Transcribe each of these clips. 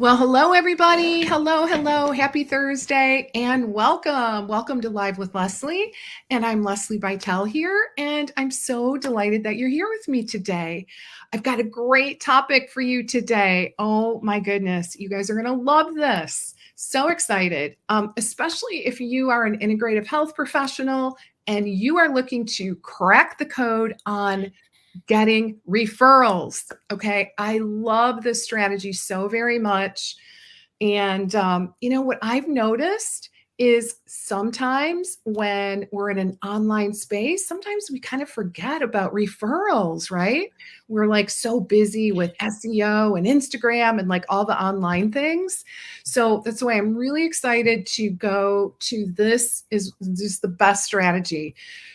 Well, hello, everybody. Hello, hello. Happy Thursday and welcome. Welcome to Live with Leslie. And I'm Leslie Bytel here. And I'm so delighted that you're here with me today. I've got a great topic for you today. Oh, my goodness. You guys are going to love this. So excited, especially if you are an integrative health professional and you are looking to crack the code on getting referrals. Okay. I love this strategy so very much. And, what I've noticed is sometimes when we're in an online space, sometimes we kind of forget about referrals, right? We're like so busy with SEO and Instagram and like all the online things. So that's why I'm really excited to go to this is just the best strategy.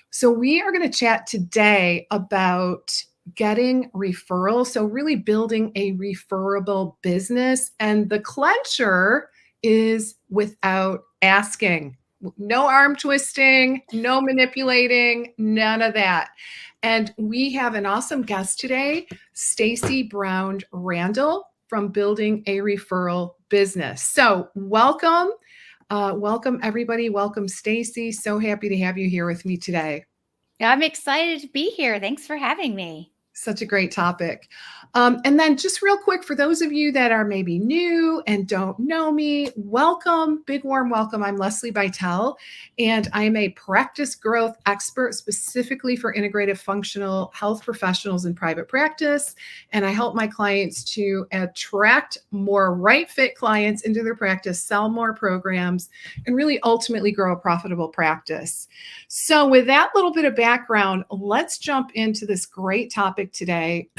So we are going to chat today about getting referrals. So really building a referable business. And the clencher is without asking. No arm twisting, no manipulating, none of that. And we have an awesome guest today, Stacy Brown Randall from Building a Referral Business. So welcome. Welcome everybody. Welcome Stacy. So happy to have you here with me today. I'm excited to be here. Thanks for having me. Such a great topic. And then just real quick, for those of you that are maybe new and don't know me, welcome, big warm welcome. I'm Leslie Bytel, and I'm a practice growth expert specifically for integrative functional health professionals in private practice. And I help my clients to attract more right fit clients into their practice, sell more programs, and really ultimately grow a profitable practice. So with that little bit of background, let's jump into this great topic today.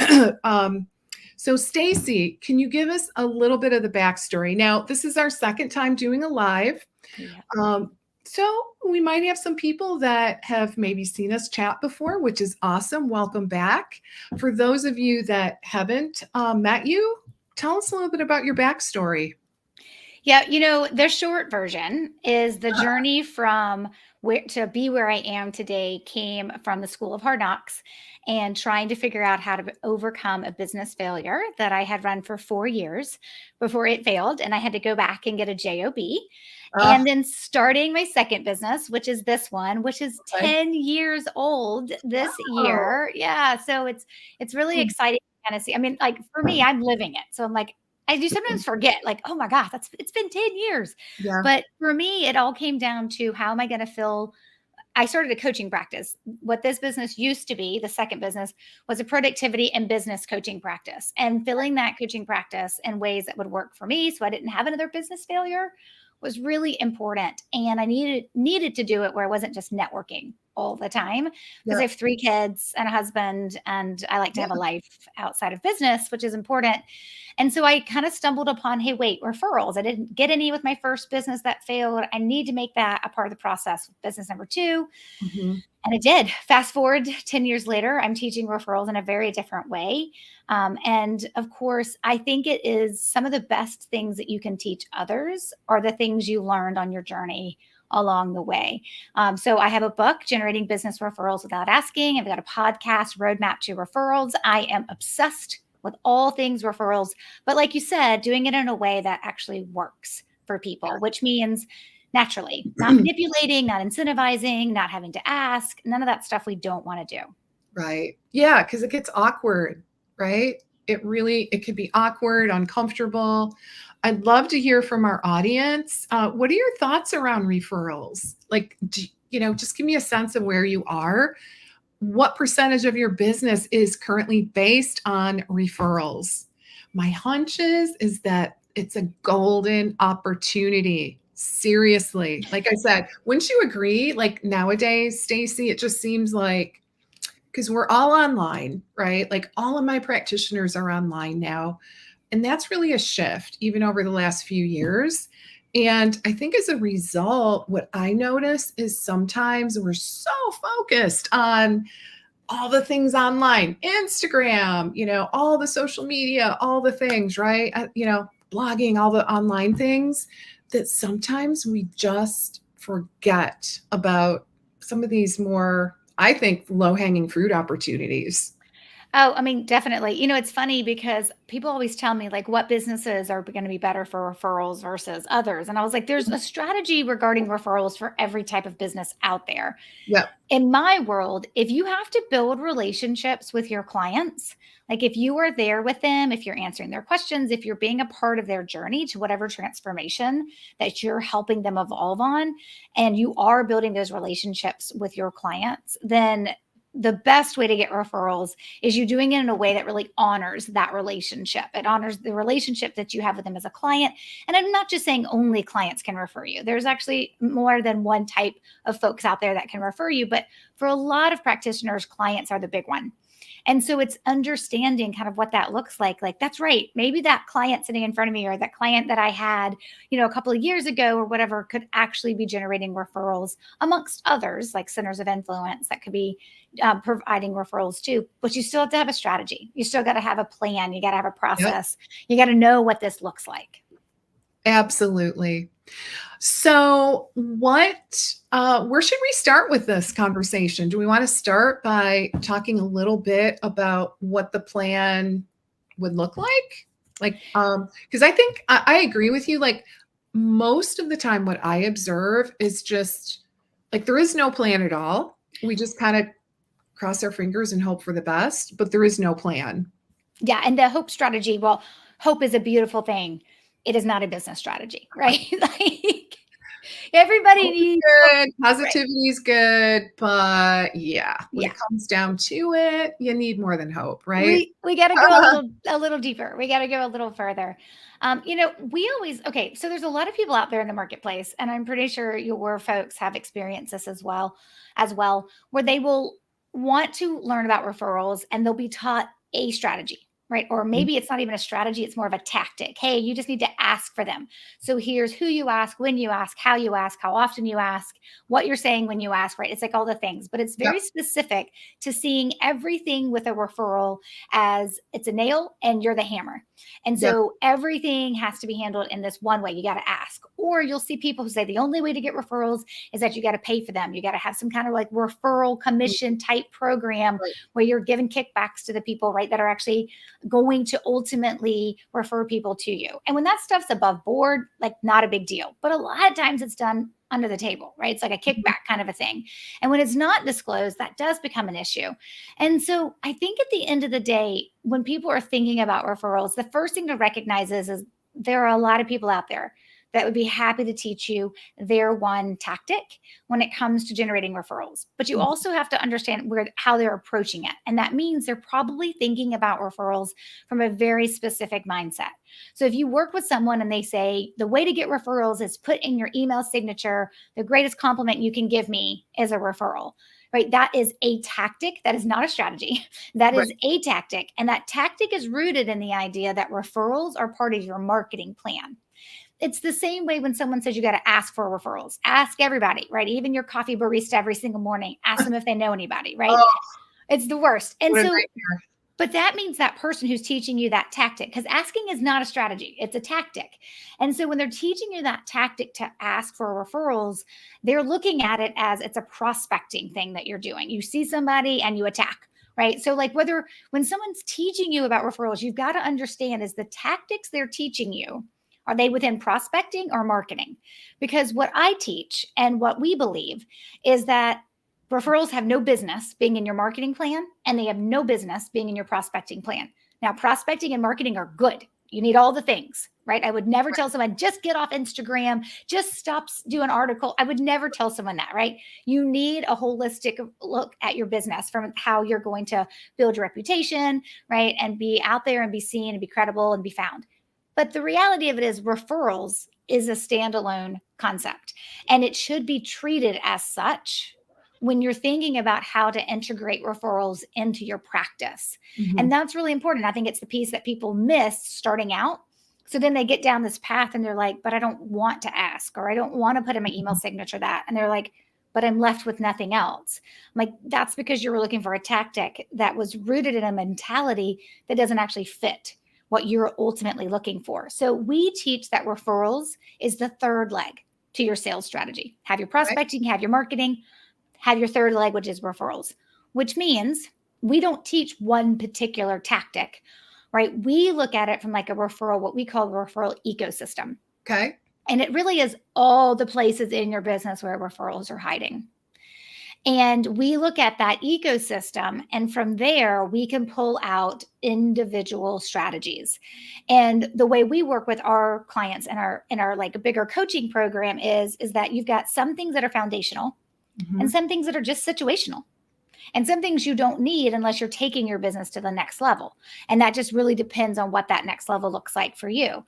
So Stacy, can you give us a little bit of the backstory? Now, this is our second time doing a live. Yeah. So we might have some people that have maybe seen us chat before, which is awesome. Welcome back. For those of you that haven't met you, tell us a little bit about your backstory. Yeah, the short version is the journey from where to be where I am today came from the School of Hard Knocks and trying to figure out how to overcome a business failure that I had run for 4 years before it failed. And I had to go back and get a job. Uh, And then starting my second business, which is this one, which is okay. 10 years old this Oh, year. Yeah. So it's really exciting to kind of see. I mean, like for me, I'm living it. So I'm like, I do sometimes forget, like, oh my gosh, it's been 10 years. yeah. But for me, it all came down to how am I going to fill. I started a coaching practice. What this business used to be, the second business, was a productivity and business coaching practice. And filling that coaching practice in ways that would work for me so I didn't have another business failure was really important. And I needed to do it where I wasn't just networking all the time because I Yeah. have 3 kids and a husband and I like to have a life outside of business, which is important. And so I kind of stumbled upon, hey, wait, referrals. I didn't get any with my first business that failed. I need to make that a part of the process with business number two. Mhm. And I did. Fast forward 10 years later, I'm teaching referrals in a very different way. And of course, I think it is some of the best things that you can teach others are the things you learned on your journey along the way. So I have a book, Generating Business Referrals Without Asking. I've got a podcast, Roadmap to Referrals. I am obsessed with all things referrals. But like you said, doing it in a way that actually works for people, which means naturally, not manipulating, not incentivizing, not having to ask, none of that stuff we don't want to do. Right. Yeah, because it gets awkward, right? It could be awkward, uncomfortable. I'd love to hear from our audience. What are your thoughts around referrals? Like, just give me a sense of where you are. What percentage of your business is currently based on referrals? My hunch is that it's a golden opportunity. Seriously. Like I said, wouldn't you agree? Like nowadays, Stacy, it just seems like because we're all online, right? Like all of my practitioners are online now. And that's really a shift, even over the last few years. And I think as a result, what I notice is sometimes we're so focused on all the things online, Instagram, all the social media, all the things, right? Blogging, all the online things that sometimes we just forget about some of these more, I think, low hanging fruit opportunities. Oh, I mean, definitely. It's funny because people always tell me, like, what businesses are going to be better for referrals versus others. And I was like, there's a strategy regarding referrals for every type of business out there. Yep. In my world, if you have to build relationships with your clients, like if you are there with them, if you're answering their questions, if you're being a part of their journey to whatever transformation that you're helping them evolve on, and you are building those relationships with your clients, then the best way to get referrals is you doing it in a way that really honors that relationship. It honors the relationship that you have with them as a client. And I'm not just saying only clients can refer you. There's actually more than one type of folks out there that can refer you. But for a lot of practitioners, clients are the big one. And so it's understanding kind of what that looks like. Like, that's right. Maybe that client sitting in front of me or that client that I had, a couple of years ago or whatever could actually be generating referrals amongst others, like centers of influence that could be providing referrals too. But you still have to have a strategy. You still got to have a plan. You got to have a Yep. process. You got to know what this looks like. Absolutely. So, where should we start with this conversation? Do we want to start by talking a little bit about what the plan would look like? Because I think I agree with you. Like, most of the time, what I observe is just like there is no plan at all. We just kind of cross our fingers and hope for the best, but there is no plan. Yeah. And the hope strategy, well, hope is a beautiful thing. It is not a business strategy, right? Like, everybody Hope is needs hope, good, right? positivity is good, but yeah, when Yeah. it comes down to it, you need more than hope, right? We got to go a little deeper. We got to go a little further. We always okay. So there's a lot of people out there in the marketplace, and I'm pretty sure your folks have experienced this as well, where they will want to learn about referrals, and they'll be taught a strategy. Right. Or maybe it's not even a strategy, it's more of a tactic. Hey, you just need to ask for them. So here's who you ask, when you ask, how often you ask, what you're saying when you ask, right? It's like all the things, but it's Yep, very specific to seeing everything with a referral as it's a nail and you're the hammer. And yep, so everything has to be handled in this one way. You got to ask. Or you'll see people who say the only way to get referrals is that you got to pay for them. You got to have some kind of like referral mm, commission type program right, where you're giving kickbacks to the people, right, that are actually going to ultimately refer people to you. And when that stuff's above board, like, not a big deal. But a lot of times it's done under the table, right? It's like a mhm, kickback kind of a thing. And when it's not disclosed, that does become an issue. And so I think at the end of the day, when people are thinking about referrals, the first thing to recognize is there are a lot of people out there that would be happy to teach you their one tactic when it comes to generating referrals. But you mhm, also have to understand how they're approaching it. And that means they're probably thinking about referrals from a very specific mindset. So if you work with someone and they say, the way to get referrals is put in your email signature, the greatest compliment you can give me is a referral, right? That is a tactic. That is not a strategy. That right, is a tactic. And that tactic is rooted in the idea that referrals are part of your marketing plan. It's the same way when someone says you got to ask for referrals. Ask everybody, right? Even your coffee barista every single morning. Ask them if they know anybody, right? oh, It's the worst. And what a so, nightmare. but that means that person who's teaching you that tactic, because asking is not a strategy, it's a tactic. And so when they're teaching you that tactic to ask for referrals, they're looking at it as it's a prospecting thing that you're doing. You see somebody and you attack. Right. So, like, when someone's teaching you about referrals, you've got to understand is the tactics they're teaching you, are they within prospecting or marketing? Because what I teach and what we believe is that referrals have no business being in your marketing plan, and they have no business being in your prospecting plan. Now, prospecting and marketing are good. You need all the things, right? I would never tell someone, just get off Instagram, just stop doing article. I would never tell someone that, right? You need a holistic look at your business from how you're going to build your reputation, right? And be out there and be seen and be credible and be found. But the reality of it is, referrals is a standalone concept, and it should be treated as such when you're thinking about how to integrate referrals into your practice. Mhm, And that's really important. I think it's the piece that people miss starting out. So then they get down this path and they're like, but I don't want to ask, or I don't want to put in my email mhm, signature that. And they're like, but I'm left with nothing else. I'm like, that's because you were looking for a tactic that was rooted in a mentality that doesn't actually fit what you're ultimately looking for. So we teach that referrals is the third leg to your sales strategy. Have your right, prospecting, have your marketing, have your third leg, which is referrals, which means we don't teach one particular tactic, right? We look at it from like a referral, what we call a referral ecosystem. Okay. And it really is all the places in your business where referrals are hiding. And we look at that ecosystem, and from there, we can pull out individual strategies. And the way we work with our clients in our like a bigger coaching program is that you've got some things that are foundational and some things that are just situational. And some things you don't need unless you're taking your business to the next level. And that just really depends on what that next level looks like for you.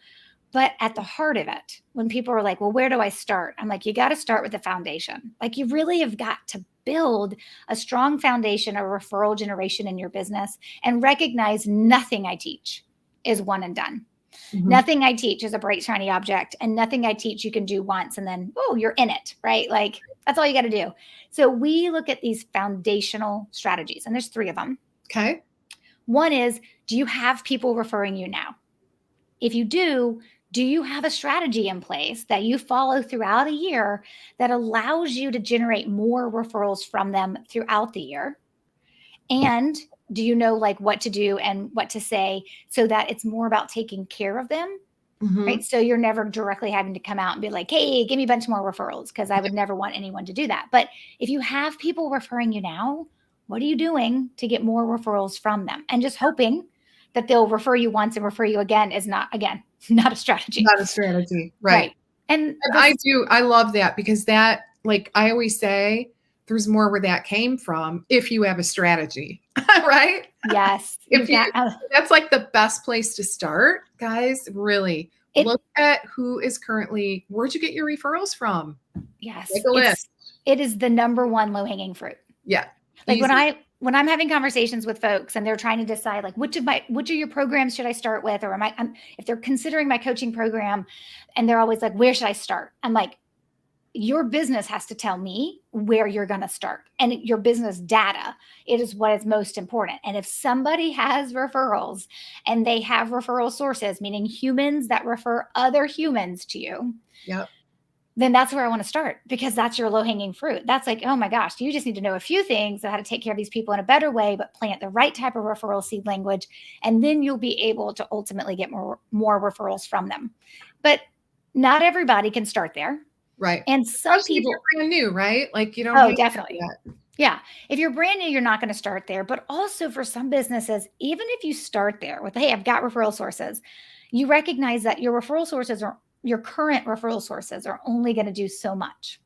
But at the heart of it, when people are like, well, where do I start? I'm like, you got to start with the foundation. Like, you really have got to build a strong foundation of referral generation in your business and recognize nothing I teach is one and done. Nothing I teach is a bright, shiny object, and nothing I teach you can do once and then, oh, you're in it, right? Like, that's all you got to do. So we look at these foundational strategies, and there's 3 of them. Okay. One is, do you have people referring you now? If you do you have a strategy in place that you follow throughout a year that allows you to generate more referrals from them throughout the year? And do you know like what to do and what to say so that it's more about taking care of them? Right. So you're never directly having to come out and be like, hey, give me a bunch more referrals, because I would never want anyone to do that. But if you have people referring you now, what are you doing to get more referrals from them? And just hoping that they'll refer you once and refer you again is not, again, not a strategy. Not a strategy. Right. And I love that, because that, like I always say, there's more where that came from if you have a strategy, right? Yes. That's like the best place to start, guys. Really look at who is currently, where'd you get your referrals from? Yes. Make a list. It is the number one low hanging fruit. Yeah. Like easy. When I'm having conversations with folks and they're trying to decide like which of your programs should I start with, or if they're considering my coaching program and they're always like, where should I start? I'm like, your business has to tell me where you're going to start, and your business data, it is what is most important. And if somebody has referrals and they have referral sources, meaning humans that refer other humans to you, then that's where I want to start, because that's your low hanging fruit. That's like, oh my gosh, you just need to know a few things on how to take care of these people in a better way, but plant the right type of referral seed language. And then you'll be able to ultimately get more referrals from them. But not everybody can start there. Right. And some people are brand new, right? Like you don't. Oh, definitely. Yeah. If you're brand new, you're not going to start there. But also for some businesses, even if you start there with, hey, I've got referral sources, you recognize that your referral sources are your current referral sources are only going to do so much.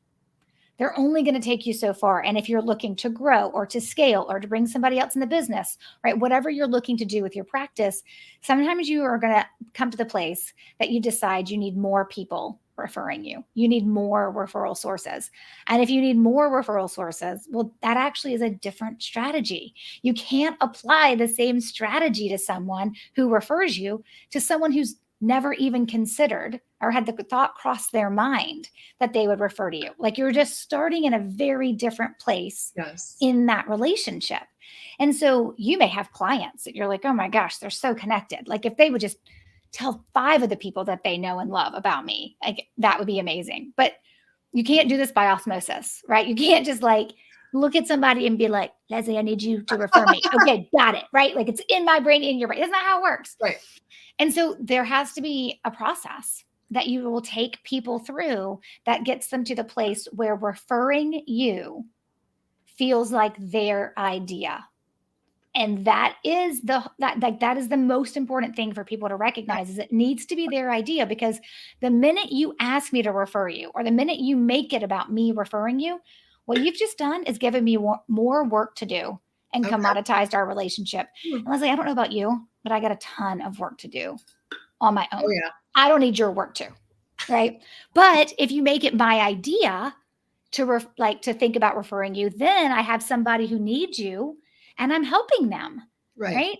They're only going to take you so far. And if you're looking to grow or to scale or to bring somebody else in the business, right, whatever you're looking to do with your practice, sometimes you are going to come to the place that you decide you need more people referring you. You need more referral sources. And if you need more referral sources, well, that actually is a different strategy. You can't apply the same strategy to someone who refers you to someone who's never even considered or had the thought cross their mind that they would refer to you. Like, you're just starting in a very different place in that relationship. And so you may have clients that you're like, oh my gosh, they're so connected. Like, if they would just tell 5 of the people that they know and love about me, like, that would be amazing. But you can't do this by osmosis, right? You can't just like look at somebody and be like, Leslie, I need you to refer me. Okay, got it, right? Like, it's in my brain, in your brain. That's not how it works. Right. And so there has to be a process that you will take people through that gets them to the place where referring you feels like their idea. And that is that is the most important thing for people to recognize, is it needs to be their idea. Because the minute you ask me to refer you, or the minute you make it about me referring you, what you've just done is given me more work to do and commoditized our relationship. And Leslie, I don't know about you, but I got a ton of work to do on my own. Oh, yeah. I don't need your work too, right? But if you make it my idea to to think about referring you, then I have somebody who needs you and I'm helping them, right?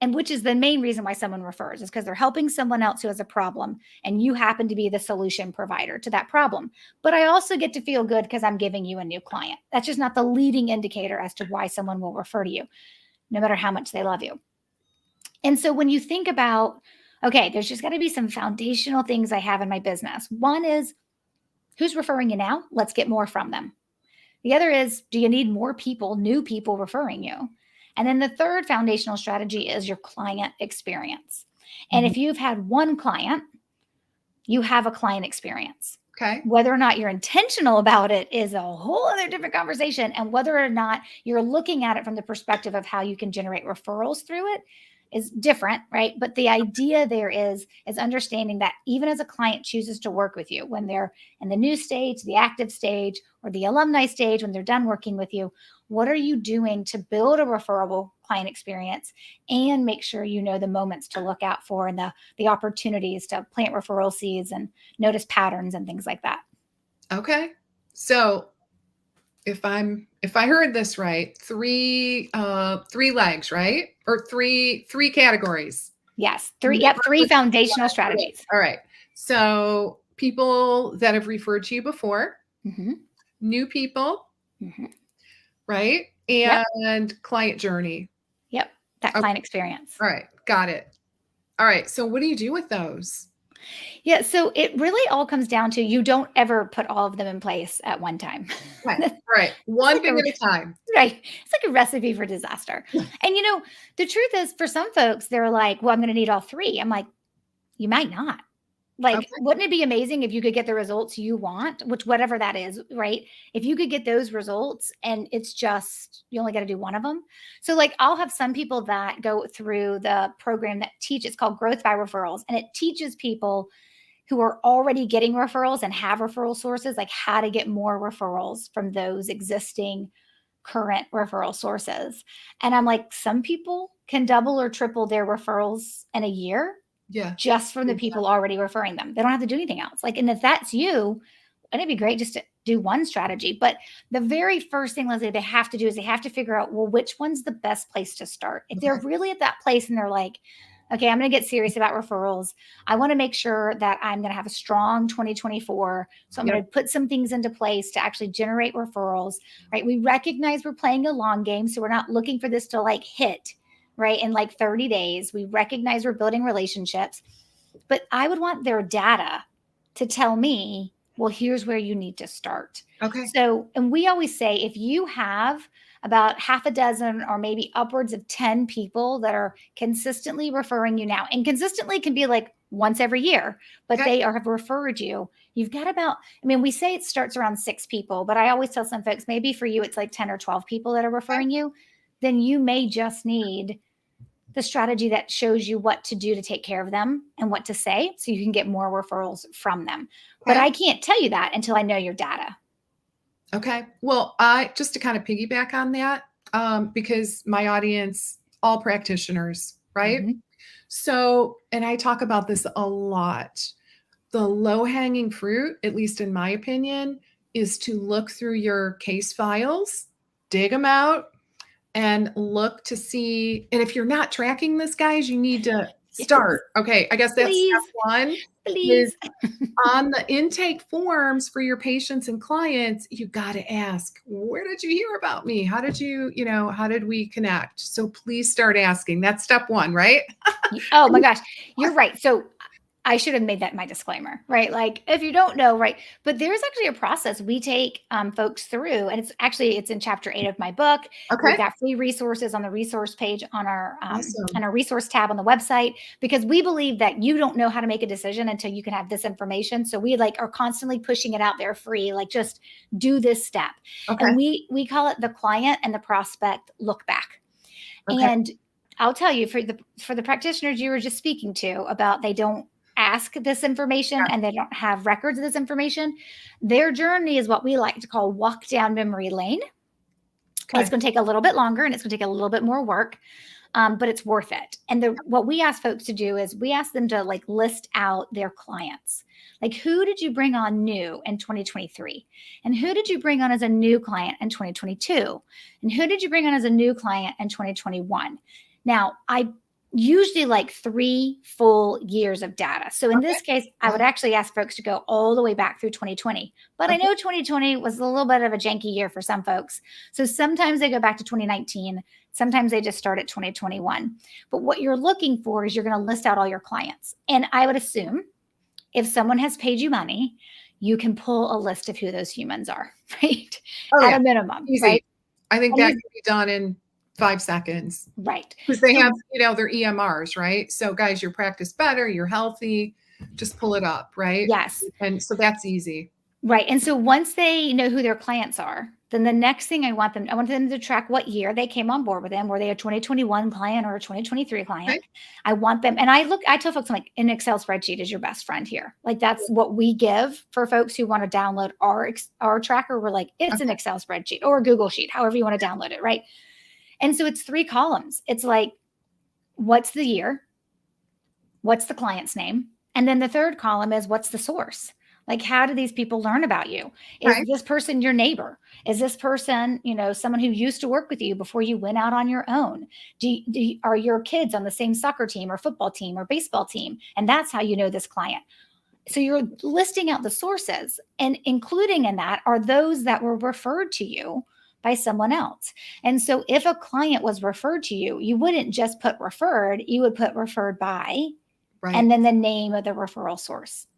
And which is the main reason why someone refers, is because they're helping someone else who has a problem, and you happen to be the solution provider to that problem. But I also get to feel good because I'm giving you a new client. That's just not the leading indicator as to why someone will refer to you, no matter how much they love you. And so when you think about, okay, there's just got to be some foundational things I have in my business. One is, who's referring you now? Let's get more from them. The other is, do you need more people, new people referring you? And then the third foundational strategy is your client experience. And Mhm. if you've had one client, you have a client experience. Okay. Whether or not you're intentional about it is a whole other different conversation. And whether or not you're looking at it from the perspective of how you can generate referrals through it is different, right? But the idea there is understanding that even as a client chooses to work with you, when they're in the new stage, the active stage, or the alumni stage, when they're done working with you, what are you doing to build a referable client experience and make sure you know the moments to look out for and the opportunities to plant referral seeds and notice patterns and things like that. Okay. So if I heard this right, three legs, right? Or three categories. Yes, three foundational strategies. All right. So people that have referred to you before, Hmm. new people, Hmm. right? Yep, And client journey. yep, that Okay. client experience. All right. Got it. All right. So what do you do with those? Yeah, so it really all comes down to you don't ever put all of them in place at one time. Right. That's All right. One like thing a at a time. right. It's like a recipe for disaster. And the truth is for some folks, they're like, well, I'm going to need all three. I'm like, you might not. Like, Okay. wouldn't it be amazing if you could get the results you want, which whatever that is, right? If you could get those results and it's just you only got to do one of them. So like I'll have some people that go through the program that teaches it's called Growth by Referrals and it teaches people who are already getting referrals and have referral sources like how to get more referrals from those existing current referral sources. And I'm like some people can double or triple their referrals in a year Yeah. just from the people already referring them. They don't have to do anything else. Like, and if that's you, it'd be great just to do one strategy. But the very first thing, Leslie, they have to do is they have to figure out, well, which one's the best place to start? If they're Okay. really at that place and they're like, okay, I'm going to get serious about referrals. I want to make sure that I'm going to have a strong 2024. So I'm Yep. going to put some things into place to actually generate referrals, right? We recognize we're playing a long game. So we're not looking for this to like hit, right? In like 30 days. We recognize we're building relationships, but I would want their data to tell me, well, here's where you need to start. Okay. So, and we always say if you have about half a dozen or maybe upwards of 10 people that are consistently referring you now, and consistently can be like once every year, but Okay. they have referred you. You've got about, I mean, we say it starts around 6 people, but I always tell some folks maybe for you it's like 10 or 12 people that are Okay. referring you. Then you may just need the strategy that shows you what to do to take care of them and what to say so you can get more referrals from them. But Okay. I can't tell you that until I know your data. Okay. Well, I just to kind of piggyback on that, because my audience, all practitioners, right? Mhm. So, and I talk about this a lot. The low hanging fruit, at least in my opinion, is to look through your case files, dig them out, and look to see. And if you're not tracking this, guys, you need to Yes. start. Okay. I guess that's step Please, one is please. on the intake forms for your patients and clients, you got to ask, where did you hear about me? How did how did we connect? So please start asking. That's step one, right? Oh my gosh, you're right. So I should have made that my disclaimer, right? Like if you don't know, right? But there's actually a process we take folks through, and it's in chapter 8 of my book. We've Okay. got free resources on the resource page Awesome. on our resource tab on the website because we believe that you don't know how to make a decision until you can have this information. So we like are constantly pushing it out there free, like just do this step, and Okay. we call it the client and the prospect look back. Okay. And I'll tell you for the practitioners you were just speaking to about they don't ask this information and they don't have records of this information, their journey is what we like to call walk down memory lane. And it's Okay. going to take a little bit longer and it's going to take a little bit more work, but it's worth it. And what we ask folks to do is we ask them to like list out their clients. Like, who did you bring on new in 2023? And who did you bring on as a new client in 2022? And who did you bring on as a new client in 2021? Now, I usually like 3 full years of data. So in Okay. this case, I Yeah. would actually ask folks to go all the way back through 2020. But I Okay. know 2020 was a little bit of a janky year for some folks. So sometimes they go back to 2019. Sometimes they just start at 2021. But what you're looking for is you're going to list out all your clients. And I would assume if someone has paid you money, you can pull a list of who those humans are, right? Oh At yeah. a minimum, Easy. right? I think And that you can be done in 5 seconds. Right. Because they have, So, their EMRs, right? So guys, your practice better, you're healthy, just pull it up, right? yes. And so that's easy. Right. And so once they know who their clients are, then the next thing I want them to track what year they came on board with them. Were they a 2021 client or a 2023 client? Okay. I want them, and I tell folks, I'm like, an Excel spreadsheet is your best friend here. Like that's what we give for folks who want to download our tracker. We're like, it's an Okay. Excel spreadsheet or a Google sheet, however you want to download it. Right. And so it's 3 columns. It's like, what's the year? What's the client's name? And then the third column is what's the source? Like, how do these people learn about you? Is Okay. this person your neighbor? Is this person, someone who used to work with you before you went out on your own? Are your kids on the same soccer team or football team or baseball team? And that's how you know this client. So you're listing out the sources, and including in that are those that were referred to you by someone else. And so if a client was referred to you, you wouldn't just put referred, you would put referred by, Right. and then the name of the referral source.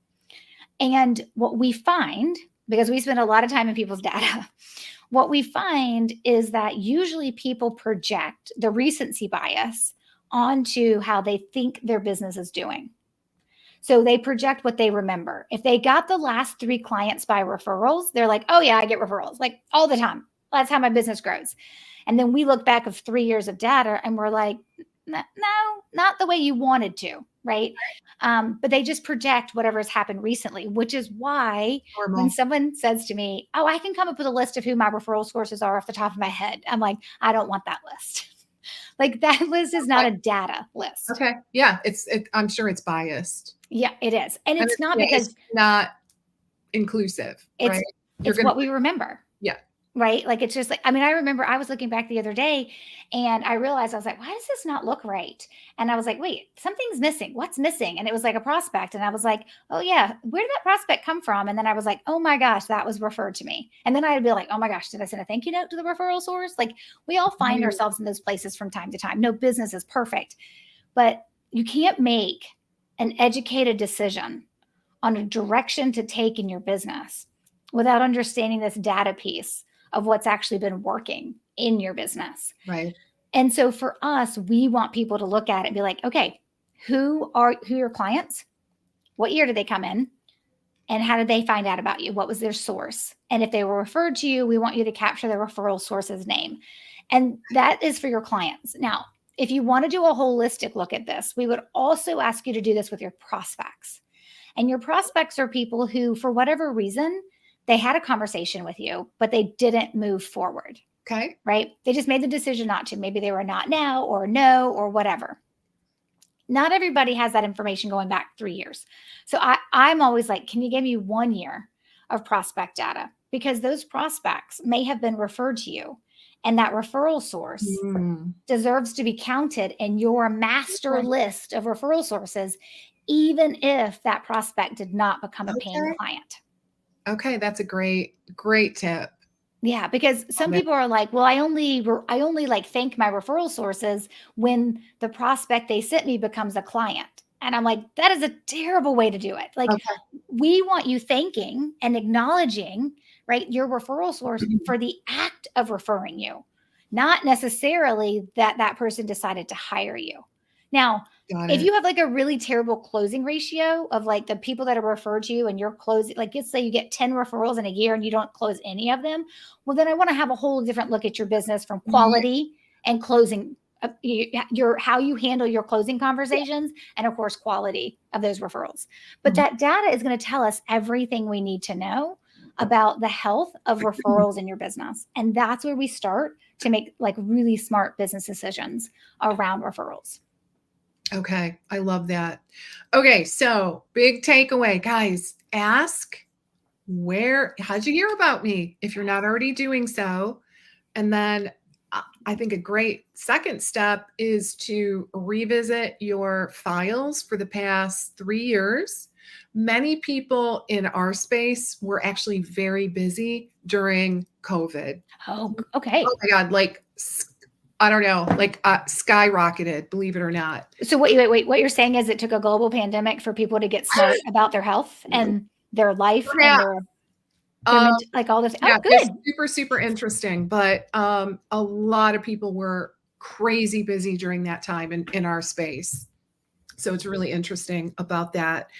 And what we find, because we spend a lot of time in people's data, what we find is that usually people project the recency bias onto how they think their business is doing. So they project what they remember. If they got the last 3 clients by referrals, they're like, oh, yeah, I get referrals like all the time. That's how my business grows. And then we look back of 3 years of data and we're like, no, not the way you wanted to. Right. But they just project whatever has happened recently, which is why when Normal. someone says to me, oh, I can come up with a list of who my referral sources are off the top of my head, I'm like, I don't want that list. Like that list is not Okay. a data list. Okay. Yeah. I'm sure it's biased. Yeah, it is. And And it's not it's because not inclusive, right? it's You're it's gonna what we remember. Yeah. Right? Like, it's just like, I mean, I remember I was looking back the other day and I realized I was like, why does this not look right? And I was like, wait, something's missing. What's missing? And it was like a prospect. And I was like, oh, yeah, where did that prospect come from? And then I was like, oh my gosh, that was referred to me. And then I'd be like, oh my gosh, did I send a thank you note to the referral source? Like, we all find Right. ourselves in those places from time to time. No business is perfect, but you can't make an educated decision on a direction to take in your business without understanding this data piece of what's actually been working in your business. Right. And so for us, we want people to look at it and be like, okay, who are your clients? What year did they come in? And how did they find out about you? What was their source? And if they were referred to you, we want you to capture the referral source's name. And that is for your clients. Now, if you want to do a holistic look at this, we would also ask you to do this with your prospects. And your prospects are people who, for whatever reason, they had a conversation with you, but they didn't move forward, Okay. right? They just made the decision not to. Maybe they were not now or no or whatever. Not everybody has that information going back 3 years. So I'm always like, can you give me 1 year of prospect data? Because those prospects may have been referred to you, and that referral source Mm. deserves to be counted in your master Okay. list of referral sources, even if that prospect did not become a paying Okay. client. Okay. That's a great tip. Yeah, because some Love it. people are like, well, I only like thank my referral sources when the prospect they sent me becomes a client. And I'm like, that is a terrible way to do it. Like, Okay. we want you thanking and acknowledging, right, your referral source for the act of referring you, not necessarily that that person decided to hire you. Now, Got if it. you have like a really terrible closing ratio of like the people that are referred to you and you're closing, like let's say you get 10 referrals in a year and you don't close any of them, well, then I want to have a whole different look at your business from Yeah. quality and closing, your how you handle your closing conversations, and of course quality of those referrals. But Mhm. that data is going to tell us everything we need to know about the health of referrals in your business, and that's where we start to make like really smart business decisions around referrals. Okay. I love that. Okay. So, big takeaway, guys, ask how'd you hear about me if you're not already doing so? And then I think a great second step is to revisit your files for the past 3 years. Many people in our space were actually very busy during COVID. Oh, Oh okay. my God, like, I don't know, like skyrocketed, believe it or not. So wait. What you're saying is it took a global pandemic for people to get smart about their health and their life and Perhaps. their Um, like all this. yeah, Oh, it's good. super, super interesting. But a lot of people were crazy busy during that time in our space. So it's really interesting about that.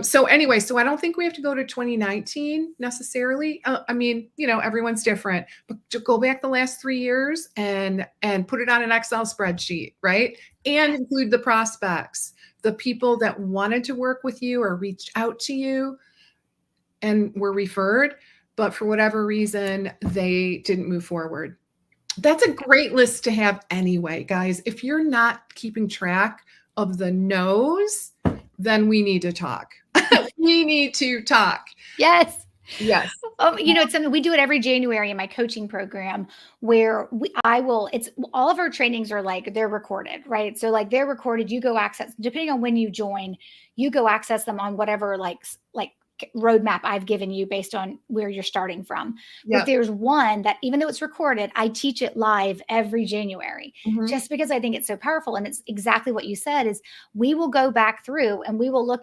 So anyway, so I don't think we have to go to 2019 necessarily. I mean, everyone's different, but to go back the last 3 years and put it on an Excel spreadsheet, right? And include the prospects, the people that wanted to work with you or reached out to you and were referred, but for whatever reason, they didn't move forward. That's a great list to have anyway, guys. If you're not keeping track of the no's, then we need to talk. We need to talk. Yes. Yes. It's something we do it every January in my coaching program where it's all of our trainings are like, they're recorded, right? So like they're recorded, you go access, depending on when you join, you go access them on whatever like roadmap I've given you based on where you're starting from. But Yep. there's one that even though it's recorded, I teach it live every January, just because I think it's so powerful. And it's exactly what you said is we will go back through and we will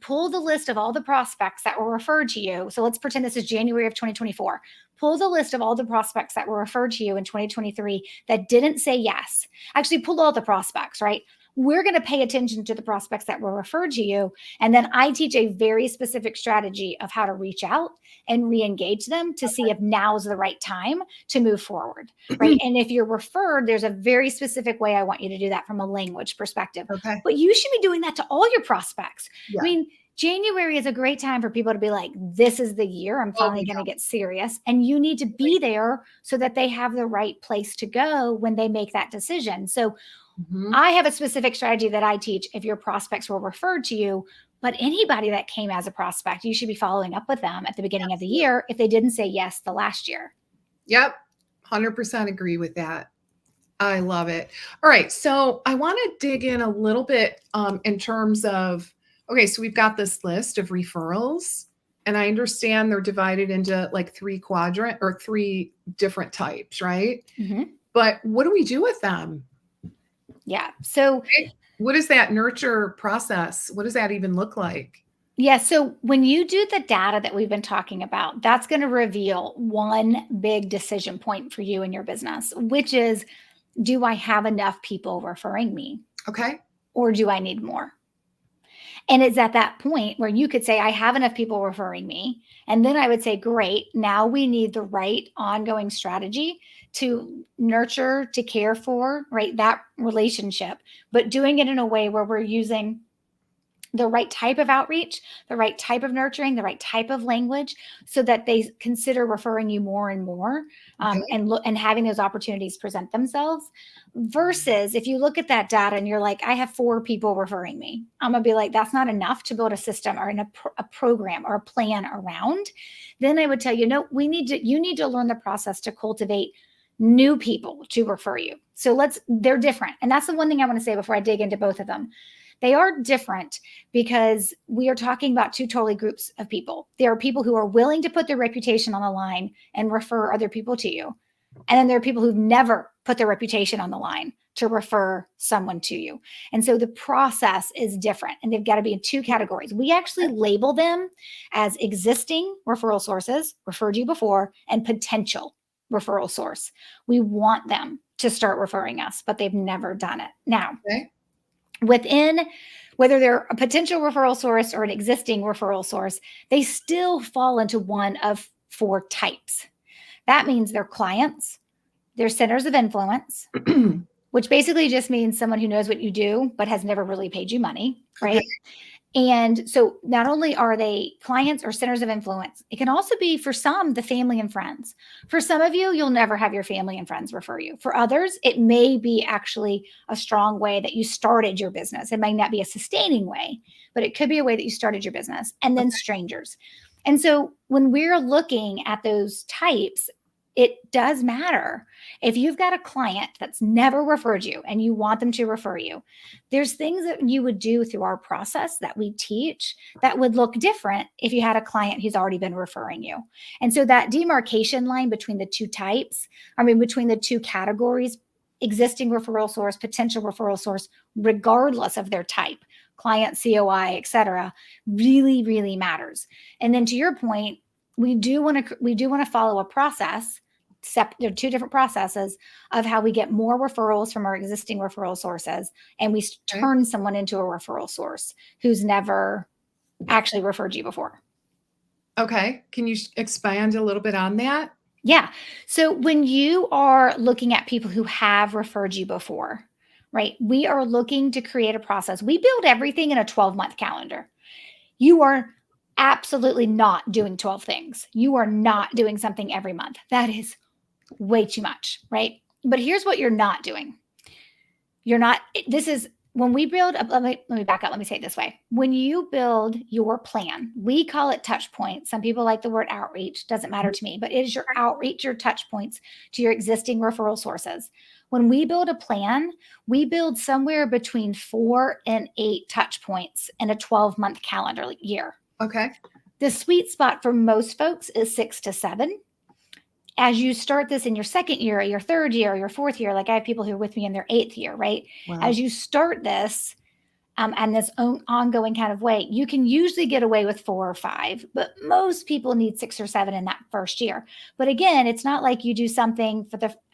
pull the list of all the prospects that were referred to you. So let's pretend this is January of 2024. Pull the list of all the prospects that were referred to you in 2023 that didn't say yes. Actually, pull all the prospects, right? We're going to pay attention to the prospects that were referred to you. And then I teach a very specific strategy of how to reach out and re-engage them to see if now's the right time to move forward, right? And if you're referred, there's a very specific way I want you to do that from a language perspective. Okay. But you should be doing that to all your prospects. Yeah. I mean, January is a great time for people to be like, this is the year I'm finally going to get serious. And you need to be there so that they have the right place to go when they make that decision. So I have a specific strategy that I teach if your prospects were referred to you, but anybody that came as a prospect, you should be following up with them at the beginning of the year if they didn't say yes the last year. Yep. 100% agree with that. I love it. All right. So I want to dig in a little bit in terms of, okay, so we've got this list of referrals, and I understand they're divided into like three different types, right? But what do we do with them? Yeah. So what is that nurture process? What does that even look like? Yeah. So when you do the data that we've been talking about, that's going to reveal one big decision point for you in your business, which is, do I have enough people referring me? Okay. Or do I need more? And it's at that point where you could say, I have enough people referring me. And then I would say, great, now we need the right ongoing strategy to nurture, to care for, right, that relationship, but doing it in a way where we're using the right type of outreach, the right type of nurturing, the right type of language, so that they consider referring you more and more, and having those opportunities present themselves. Versus if you look at that data and you're like, I have 4 people referring me, I'm gonna be like, that's not enough to build a system or a program or a plan around. Then I would tell you, no, you need to learn the process to cultivate new people to refer you. So they're different. And that's the one thing I want to say before I dig into both of them. They are different because we are talking about 2 totally groups of people. There are people who are willing to put their reputation on the line and refer other people to you. And then there are people who've never put their reputation on the line to refer someone to you. And so the process is different, and they've got to be in 2 categories. We actually label them as existing referral sources, referred you before, and potential referral source. We want them to start referring us, but they've never done it. Now, within whether they're a potential referral source or an existing referral source, they still fall into one of 4 types. That means they're clients, they're centers of influence, which basically just means someone who knows what you do, but has never really paid you money, right? Okay. And so not only are they clients or centers of influence, it can also be for some, the family and friends. For some of you, you'll never have your family and friends refer you. For others, it may be actually a strong way that you started your business. It might not be a sustaining way, but it could be a way that you started your business. And then strangers. And so when we're looking at those types, it does matter. If you've got a client that's never referred you and you want them to refer you, there's things that you would do through our process that we teach that would look different if you had a client who's already been referring you. And so that demarcation line between the 2 types, between the 2 categories, existing referral source, potential referral source, regardless of their type, client, COI, et cetera, really, really matters. And then to your point, we do want to follow a process There are two different processes of how we get more referrals from our existing referral sources, and we Okay. turn someone into a referral source who's never actually referred you before. Okay. Can you expand a little bit on that? Yeah. So when you are looking at people who have referred you before, right, we are looking to create a process. We build everything in a 12-month calendar. You are absolutely not doing 12 things. You are not doing something every month. That is way too much, right? But here's what you're not doing. You're not, this is when we build, let me back up. Let me say it this way. When you build your plan, we call it touch points. Some people like the word outreach, doesn't matter to me, but it is your outreach, your touch points to your existing referral sources. When we build a plan, we build somewhere between 4 and 8 touch points in a 12-month calendar year. Okay. The sweet spot for most folks is 6 to 7. As you start this in your second year, or your third year, or your fourth year, like I have people who are with me in their 8th year, right? Wow. As you start this and this ongoing kind of way, you can usually get away with 4 or 5, but most people need 6 or 7 in that first year. But again, it's not like you do something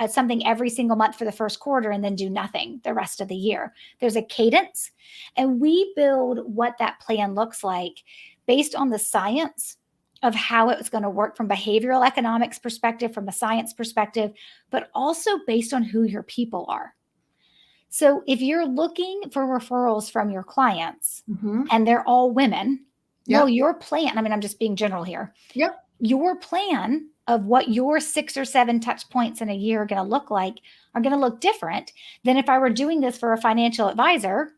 something every single month for the first quarter and then do nothing the rest of the year. There's a cadence, and we build what that plan looks like based on the science of how it's going to work from behavioral economics perspective, from a science perspective, but also based on who your people are. So if you're looking for referrals from your clients and they're all women, well, your plan, I mean, I'm just being general here. Yep. Your plan of what your 6 or 7 touch points in a year are going to look like are going to look different than if I were doing this for a financial advisor,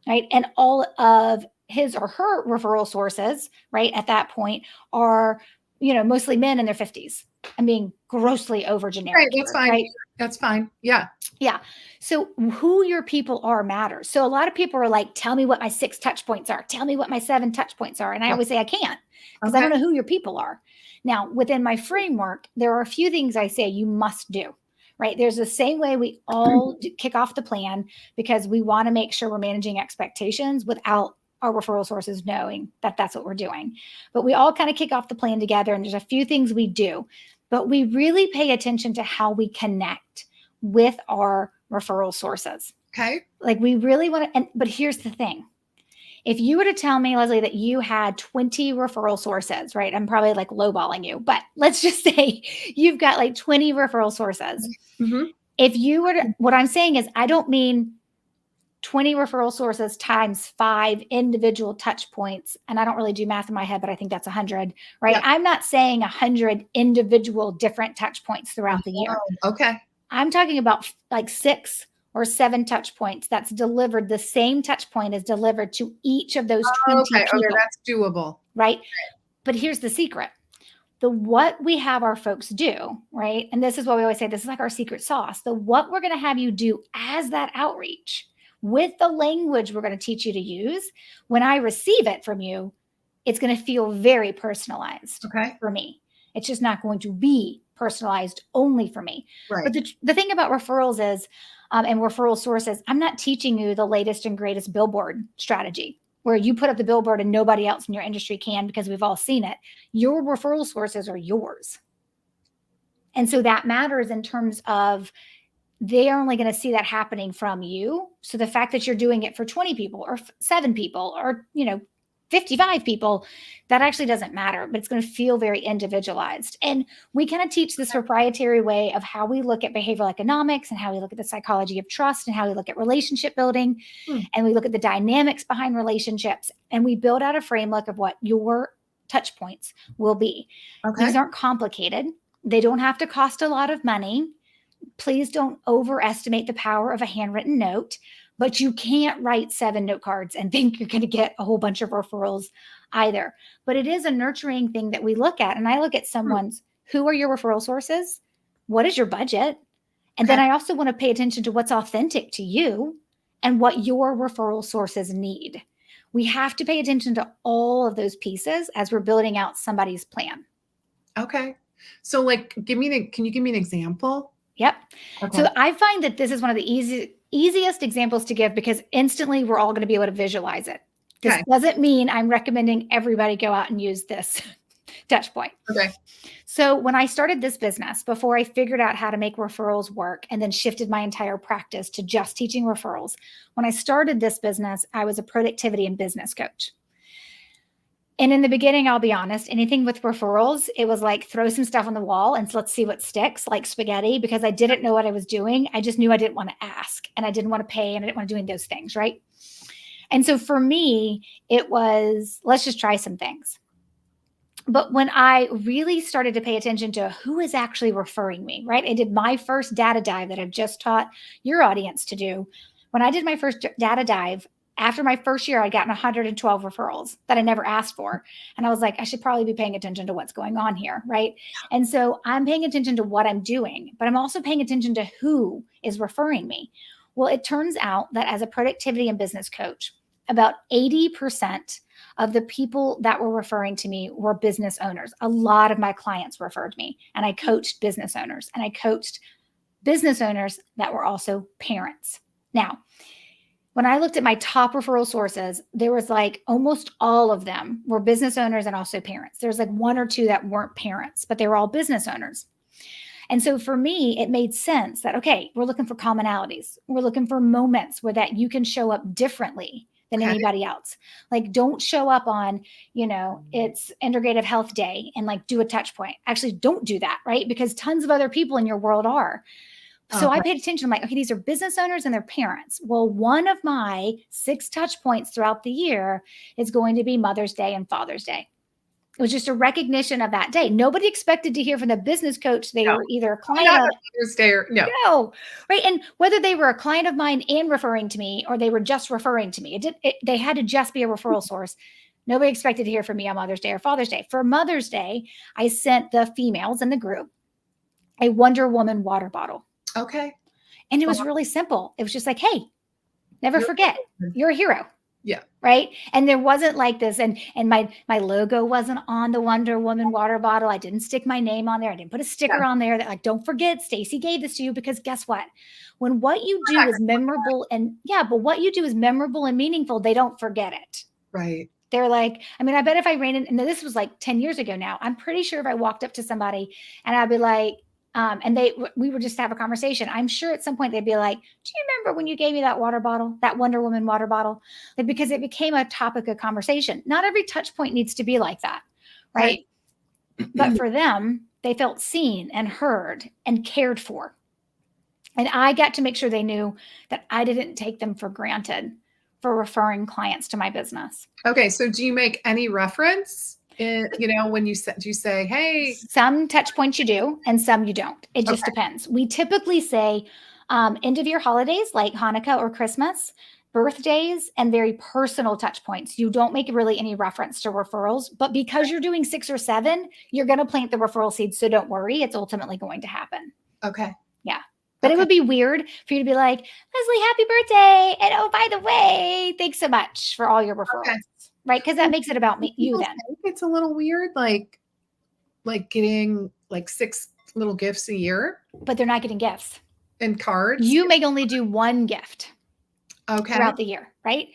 right? And all of his or her referral sources, right, at that point are, mostly men in their 50s. I'm being grossly over generic. Right. That's fine. Right? That's fine. Yeah. Yeah. So who your people are matters. So a lot of people are like, tell me what my 6 touch points are. Tell me what my 7 touch points are. And I always say I can't because I don't know who your people are. Now, within my framework, there are a few things I say you must do. Right. There's the same way we all kick off the plan because we want to make sure we're managing expectations without our referral sources knowing that that's what we're doing. But we all kind of kick off the plan together, and there's a few things we do, but we really pay attention to how we connect with our referral sources. Okay. Like we really want to, but here's the thing. If you were to tell me, Leslie, that you had 20 referral sources, right? I'm probably like lowballing you, but let's just say you've got like 20 referral sources. Mm-hmm. If you were to, what I'm saying is, I don't mean 20 referral sources times 5 individual touch points. And I don't really do math in my head, but I think that's 100, right? Yeah. I'm not saying 100 individual different touch points throughout the year. Okay. I'm talking about like 6 or 7 touch points that's delivered. The same touch point is delivered to each of those 20 people. Okay, that's doable. Right? But here's the secret. What we have our folks do, right? And this is what we always say, this is like our secret sauce. What we're going to have you do as that outreach with the language we're going to teach you to use, when I receive it from you, it's going to feel very personalized for me. It's just not going to be personalized only for me. Right. But the thing about referrals is, and referral sources, I'm not teaching you the latest and greatest billboard strategy where you put up the billboard and nobody else in your industry can because we've all seen it. Your referral sources are yours. And so that matters in terms of they are only going to see that happening from you. So the fact that you're doing it for 20 people or 7 people or, 55 people, that actually doesn't matter, but it's going to feel very individualized. And we kind of teach this proprietary way of how we look at behavioral economics and how we look at the psychology of trust and how we look at relationship building. And we look at the dynamics behind relationships, and we build out a framework of what your touch points will be. These aren't complicated. They don't have to cost a lot of money. Please don't overestimate the power of a handwritten note, but you can't write 7 note cards and think you're going to get a whole bunch of referrals either. But it is a nurturing thing that we look at. And I look at someone's, who are your referral sources? What is your budget? And then I also want to pay attention to what's authentic to you and what your referral sources need. We have to pay attention to all of those pieces as we're building out somebody's plan. Okay. So like, can you give me an example? Yep. Okay. So I find that this is one of the easiest examples to give because instantly we're all going to be able to visualize it. This doesn't mean I'm recommending everybody go out and use this touch point. Okay. So when I started this business, before I figured out how to make referrals work and then shifted my entire practice to just teaching referrals, when I started this business, I was a productivity and business coach. And in the beginning, I'll be honest, anything with referrals, it was like throw some stuff on the wall and let's see what sticks, like spaghetti, because I didn't know what I was doing. I just knew I didn't want to ask and I didn't want to pay and I didn't want to do any of those things, right? And so for me, it was let's just try some things. But when I really started to pay attention to who is actually referring me, right? I did my first data dive that I've just taught your audience to do. When I did my first data dive, after my first year, I'd gotten 112 referrals that I never asked for. And I was like, I should probably be paying attention to what's going on here, right? And so I'm paying attention to what I'm doing, but I'm also paying attention to who is referring me. Well, it turns out that as a productivity and business coach, about 80% of the people that were referring to me were business owners. A lot of my clients referred me, and I coached business owners, and I coached business owners that were also parents. Now, when I looked at my top referral sources, there was like almost all of them were business owners and also parents. There's like one or two that weren't parents, but they were all business owners. And so for me, it made sense that, okay, we're looking for commonalities. We're looking for moments where that you can show up differently than anybody else. Like, don't show up on, it's integrative health day and like do a touch point. Actually, don't do that, right? Because tons of other people in your world are. So I paid attention. I'm like, okay, these are business owners and their parents. Well, one of my 6 touch points throughout the year is going to be Mother's Day and Father's Day. It was just a recognition of that day. Nobody expected to hear from the business coach. They were either a client of Mother's Day or no, right? And whether they were a client of mine and referring to me, or they were just referring to me, they had to just be a referral source. Nobody expected to hear from me on Mother's Day or Father's Day. For Mother's Day, I sent the females in the group a Wonder Woman water bottle. Okay. And it was really simple. It was just like, hey, never forget, you're a hero. Yeah. Right. And there wasn't like this. And my logo wasn't on the Wonder Woman water bottle. I didn't stick my name on there. I didn't put a sticker on there that like, don't forget, Stacy gave this to you, because guess what? When what you do is memorable but what you do is memorable and meaningful, they don't forget it. Right. They're like, I mean, I bet if I ran in, and this was like 10 years ago now, I'm pretty sure if I walked up to somebody and I'd be like, and we would just have a conversation, I'm sure at some point they'd be like, do you remember when you gave me that water bottle, that Wonder Woman water bottle? Like, because it became a topic of conversation. Not every touch point needs to be like that, right? But for them, they felt seen and heard and cared for. And I got to make sure they knew that I didn't take them for granted for referring clients to my business. Okay. So do you make any reference when you say, hey, some touch points you do and some you don't. It just depends. We typically say end of year holidays like Hanukkah or Christmas, birthdays, and very personal touch points. You don't make really any reference to referrals, but because you're doing 6 or 7, you're going to plant the referral seeds. So don't worry. It's ultimately going to happen. Okay. Yeah. But it would be weird for you to be like, Leslie, happy birthday. And oh, by the way, thanks so much for all your referrals. Okay. Right? Because that makes it about you then. It's a little weird, like getting like 6 little gifts a year. But they're not getting gifts. And cards. You may only do 1 gift throughout the year, right?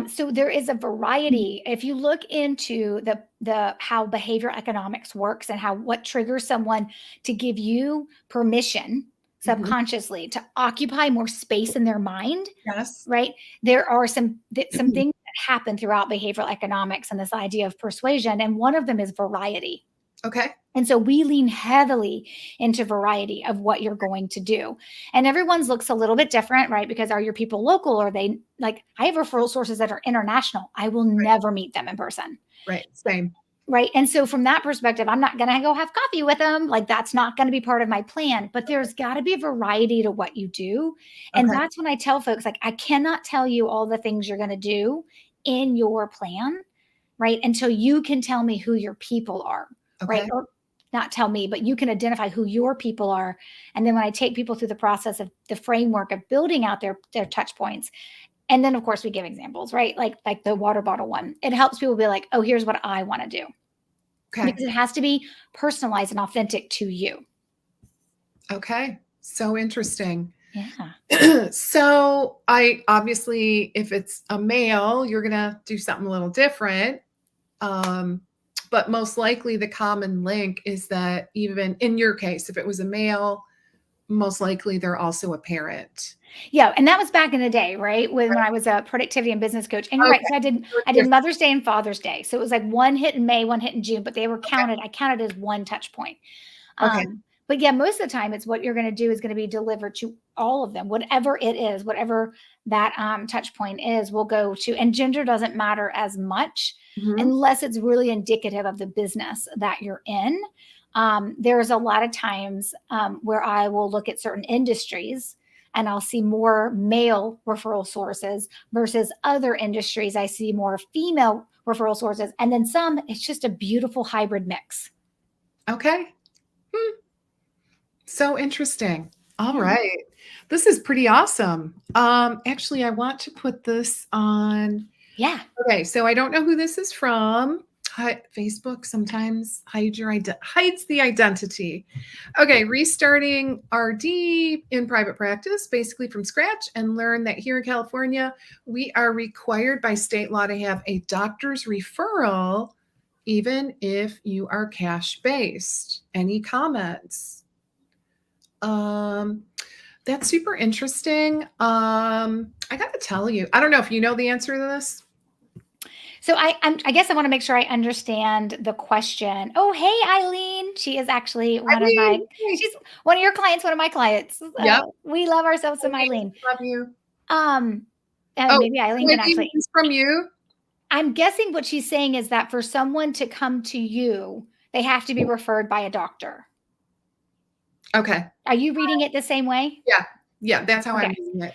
So there is a variety. If you look into the how behavioral economics works and what triggers someone to give you permission subconsciously to occupy more space in their mind. Yes. Right. There are some things that happen throughout behavioral economics and this idea of persuasion. And one of them is variety. Okay. And so we lean heavily into variety of what you're going to do. And everyone's looks a little bit different, right? Because are your people local, or are they like, I have referral sources that are international. I will never meet them in person. Right. Same. Right. And so from that perspective, I'm not going to go have coffee with them. Like, that's not going to be part of my plan, but there's got to be a variety to what you do. And that's when I tell folks, like, I cannot tell you all the things you're going to do in your plan, right? Until you can tell me who your people are, right? Or not tell me, but you can identify who your people are. And then when I take people through the process of the framework of building out their touch points, and then of course we give examples, right? Like the water bottle one, it helps people be like, oh, here's what I want to do. Okay. Because it has to be personalized and authentic to you. Okay. So interesting. Yeah. So I obviously, if it's a male, you're going to do something a little different. But most likely the common link is that even in your case, if it was a male, most likely they're also a parent. Yeah, and that was back in the day, right? When I was a productivity and business coach. And you're right. Okay. So I did Mother's Day and Father's Day. So it was like one hit in May, one hit in June, but they were counted. I counted as one touch point. Okay. But yeah, most of the time, it's what you're going to do is going to be delivered to all of them, whatever it is, whatever that touch point is, will go to. And gender doesn't matter as much Mhm. unless it's really indicative of the business that you're in. There's a lot of times where I will look at certain industries and I'll see more male referral sources versus other industries. I see more female referral sources. And then some, it's just a beautiful hybrid mix. Okay. So interesting. All Yeah. right. This is pretty awesome. Actually, I want to put this on. Yeah. Okay, so I don't know who this is from. Facebook sometimes hides the identity. Okay, restarting RD in private practice, basically from scratch, and learn that here in California, we are required by state law to have a doctor's referral, even if you are cash based. Any comments? Um, that's super interesting. I got to tell you, I don't know if you know the answer to this. So I guess I want to make sure I understand the question. Oh, hey, Eileen. She is actually I mean, hey, she's one of your clients, one of my clients. yep. We love ourselves some Eileen, Eileen. love you. Um, Oh, maybe Eileen can Eileen, actually. this is from you. I'm guessing what she's saying is that for someone to come to you, they have to be referred by a doctor. Okay. Are you reading it the same way? Yeah. Yeah. That's how I'm Okay. using it.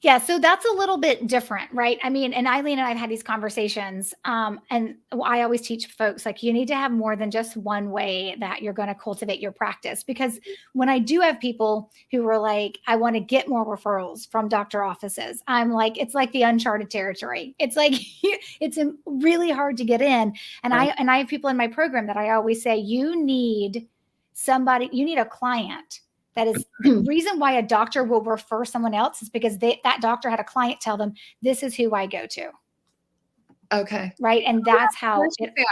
Yeah, so that's a little bit different, right? I mean, and Eileen and I've had these conversations, and I always teach folks like you need to have more than just one way that you're going to cultivate your practice. Because when I do have people who are like, I want to get more referrals from doctor offices, I'm like, it's like the uncharted territory. It's like it's really hard to get in, and Right. I have people in my program that I always say, you need a client. That is the reason why a doctor will refer someone else is because that doctor had a client tell them, this is who I go to. Okay. Right. And that's how Marsha's it, back.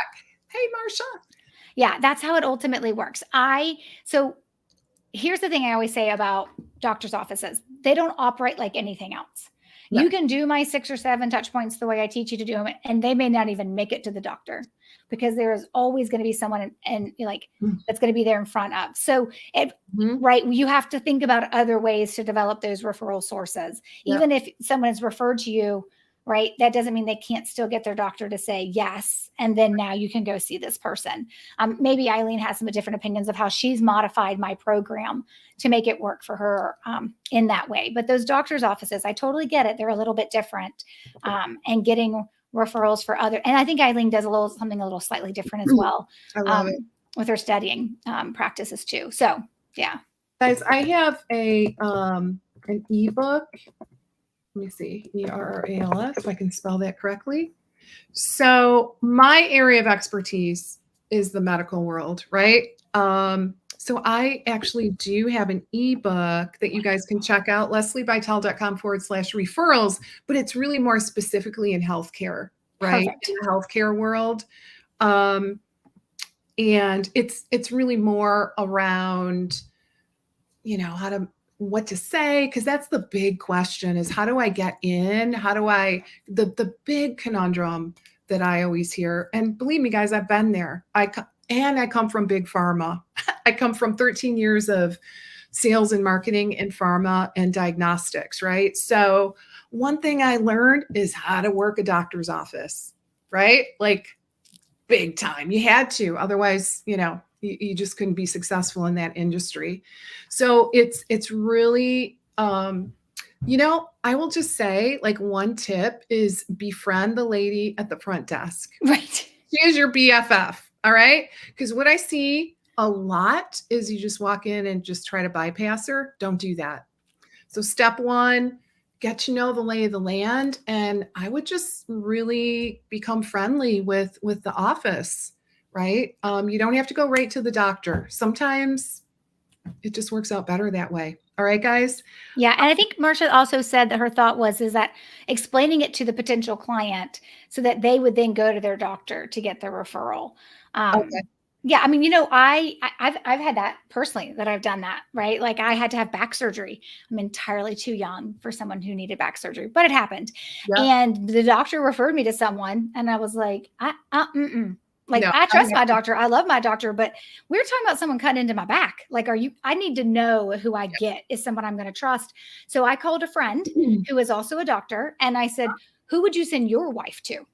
Hey, Marsha. yeah, that's how it ultimately works. So here's the thing I always say about doctor's offices. They don't operate like anything else. No. You can do my 6 or 7 touch points the way I teach you to do them, and they may not even make it to the doctor because there is always going to be someone and like that's going to be there in front of. So right, you have to think about other ways to develop those referral sources. Yep. Even if someone is referred to you, right, that doesn't mean they can't still get their doctor to say yes, and then now you can go see this person. Maybe Eileen has some different opinions of how she's modified my program to make it work for her in that way. But those doctors' offices, I totally get it. They're a little bit different, and getting referrals for other. And I think Eileen does something a little slightly different as well. I love it. With her studying practices too. So yeah. Guys, I have an ebook. Let me see, ERRALS, if I can spell that correctly. So my area of expertise is the medical world, right? So I actually do have an ebook that you guys can check out, lesliebytel.com/referrals, but it's really more specifically in healthcare, right? Perfect. In the healthcare world. And it's really more around, what to say, because that's the big question is how do I get in? The big conundrum that I always hear, and believe me, guys, I've been there. I come from big pharma. I come from 13 years of sales and marketing in pharma and diagnostics, right? So one thing I learned is how to work a doctor's office, right? Like big time. You had to, otherwise, you just couldn't be successful in that industry. So it's really, I will just say, like, one tip is befriend the lady at the front desk. Right. She is your BFF. All right. Because what I see a lot is you just walk in and just try to bypass her. Don't do that. So step one, get to know the lay of the land, and I would just really become friendly with the office, right? You don't have to go right to the doctor. Sometimes It just works out better that way. All right, guys. Yeah, and I think Marsha also said that her thought is that explaining it to the potential client so that they would then go to their doctor to get their referral. Okay. Yeah, I mean, I've had that personally, that I've done that, right? Like I had to have back surgery. I'm entirely too young for someone who needed back surgery, but it happened. Yeah. And the doctor referred me to someone, and I was like, like, No, I I trust have my doctor. I love my doctor, but we're talking about someone cutting into my back. Like, I need to know who I get is someone I'm going to trust. So I called a friend to. who is also a doctor, and I said, who would you send your wife to?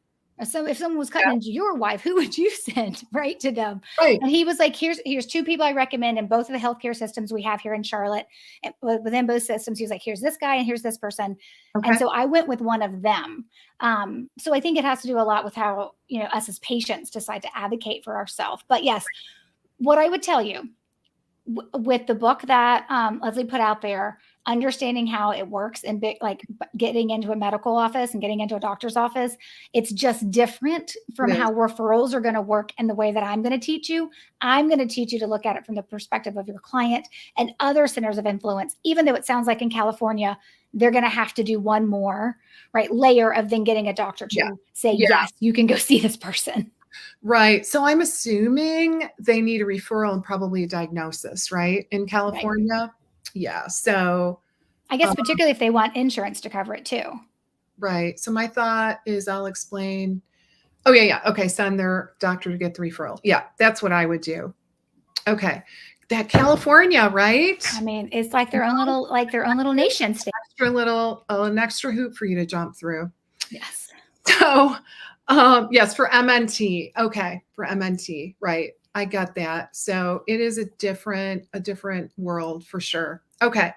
So if someone was cutting Yeah. into your wife, who would you send right to them? Right. And he was like, here's two people I recommend in both of the healthcare systems we have here in Charlotte. And within both systems, he was like, here's this guy and here's this person. Okay. And so I went with one of them. So I think it has to do a lot with how, us as patients decide to advocate for ourselves. But yes, what I would tell you with the book that Leslie put out there, understanding how it works and like getting into a medical office and getting into a doctor's office, it's just different from It is. how referrals are going to work in the way that I'm going to teach you. I'm going to teach you to look at it from the perspective of your client and other centers of influence, even though it sounds like in California, they're going to have to do one more layer of then getting a doctor to say, yes, you can go see this person. Right. So I'm assuming they need a referral and probably a diagnosis, right? In California. Right. Yeah. So I guess particularly if they want insurance to cover it too. Right. So my thought is I'll explain. Oh, yeah. Okay. Send their doctor to get the referral. Yeah. That's what I would do. Okay. That California, right? I mean, it's like their own little nation state. An extra hoop for you to jump through. Yes. So, yes, for MNT. Okay. For MNT. Right. I got that. So it is a different world for sure. Okay.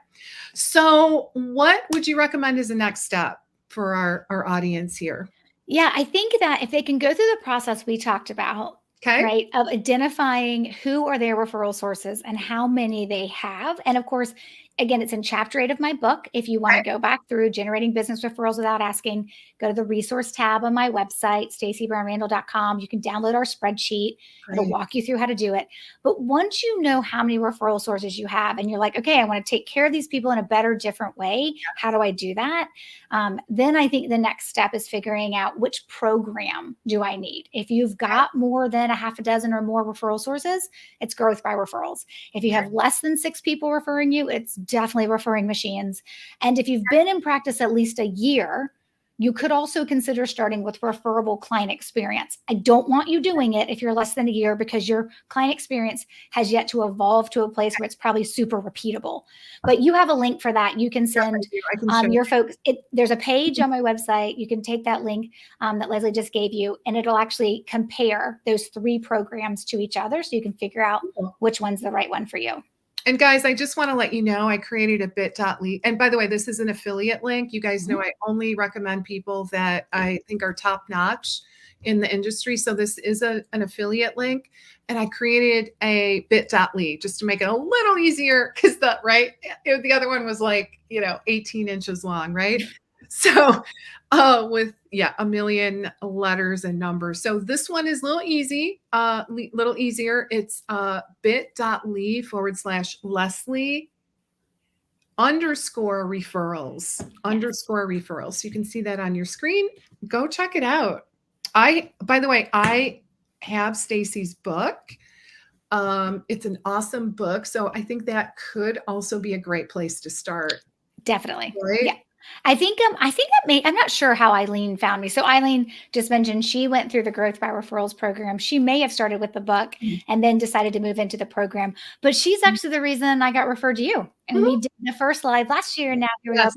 So what would you recommend as the next step for our audience here? Yeah, I think that if they can go through the process we talked about, Okay. right, of identifying who are their referral sources and how many they have. And of course, again, it's in chapter 8 of my book. If you want to go back through generating business referrals without asking, go to the resource tab on my website, stacybrownrandall.com. You can download our spreadsheet. It'll walk you through how to do it. But once you know how many referral sources you have and you're like, okay, I want to take care of these people in a better, different way. How do I do that? Then I think the next step is figuring out which program do I need. If you've got more than a half a dozen or more referral sources, it's growth by referrals. If you have less than 6 people referring you, it's definitely referring machines. And if you've been in practice at least a year, you could also consider starting with referable client experience. I don't want you doing it if you're less than a year because your client experience has yet to evolve to a place where it's probably super repeatable. But you have a link for that. You can send your folks. There's a page on my website. You can take that link that Leslie just gave you, and it'll actually compare those 3 programs to each other so you can figure out which one's the right one for you. And guys, I just want to let you know, I created a bit.ly. And by the way, this is an affiliate link. You guys know I only recommend people that I think are top notch in the industry. So this is an affiliate link. And I created a bit.ly just to make it a little easier because the other one was 18 inches long, right? So with a million letters and numbers. So this one is a little little easier. It's bit.ly/Leslie _referrals. You can see that on your screen. Go check it out. By the way, I have Stacy's book. It's an awesome book. So I think that could also be a great place to start. Definitely. Right? Yeah. I think I'm not sure how Eileen found me. So Eileen just mentioned she went through the Growth by Referrals program. She may have started with the book and then decided to move into the program, but she's actually the reason I got referred to you. And we did the first live last year, and now here we are back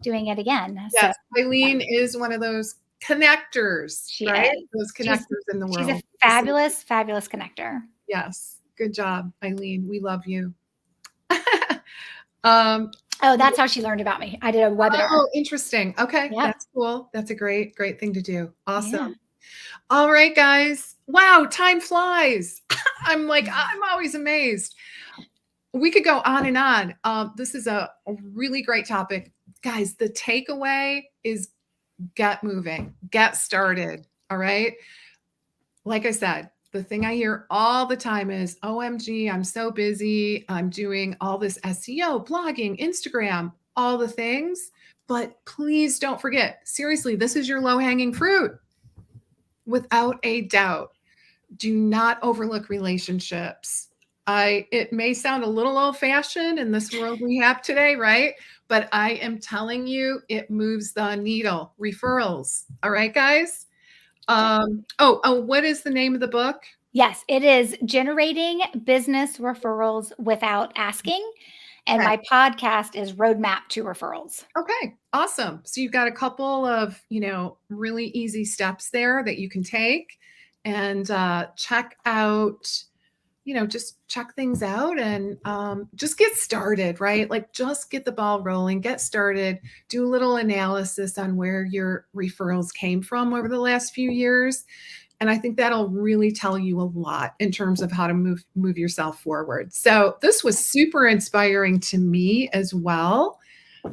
doing it again. Yes, so, Eileen is one of those connectors, right? Those connectors in the world. She's a fabulous, fabulous connector. Yes. Good job, Eileen. We love you. Oh, that's how she learned about me. I did a webinar. Oh, interesting. Okay. Yep. That's cool. That's a great thing to do. Awesome. Yeah. All right, guys. Wow. Time flies. I'm always amazed. We could go on and on. This is a really great topic. Guys, the takeaway is get moving, get started. All right. Like I said, the thing I hear all the time is, OMG, I'm so busy. I'm doing all this SEO, blogging, Instagram, all the things. But please don't forget, seriously, this is your low hanging fruit without a doubt. Do not overlook relationships. It may sound a little old fashioned in this world we have today, right? But I am telling you, it moves the needle. Referrals. All right, guys. What is the name of the book? Yes, it is Generating Business Referrals Without Asking. And Okay. my podcast is Roadmap to Referrals. Okay, awesome. So you've got a couple of, really easy steps there that you can take and check out, just check things out and just get started, right? Like just get the ball rolling, get started, do a little analysis on where your referrals came from over the last few years. And I think that'll really tell you a lot in terms of how to move yourself forward. So this was super inspiring to me as well.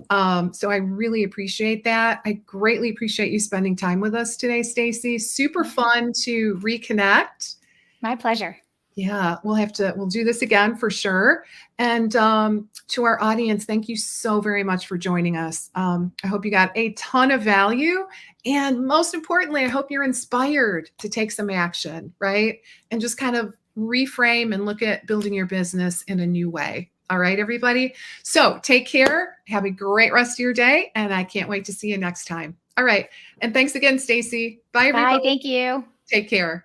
So I really appreciate that. I greatly appreciate you spending time with us today, Stacy. Super fun to reconnect. My pleasure. Yeah, we'll do this again for sure. And to our audience, thank you so very much for joining us. I hope you got a ton of value. And most importantly, I hope you're inspired to take some action, right? And just kind of reframe and look at building your business in a new way. All right, everybody. So take care. Have a great rest of your day. And I can't wait to see you next time. All right. And thanks again, Stacy. Bye, everybody. Bye. Thank you. Take care.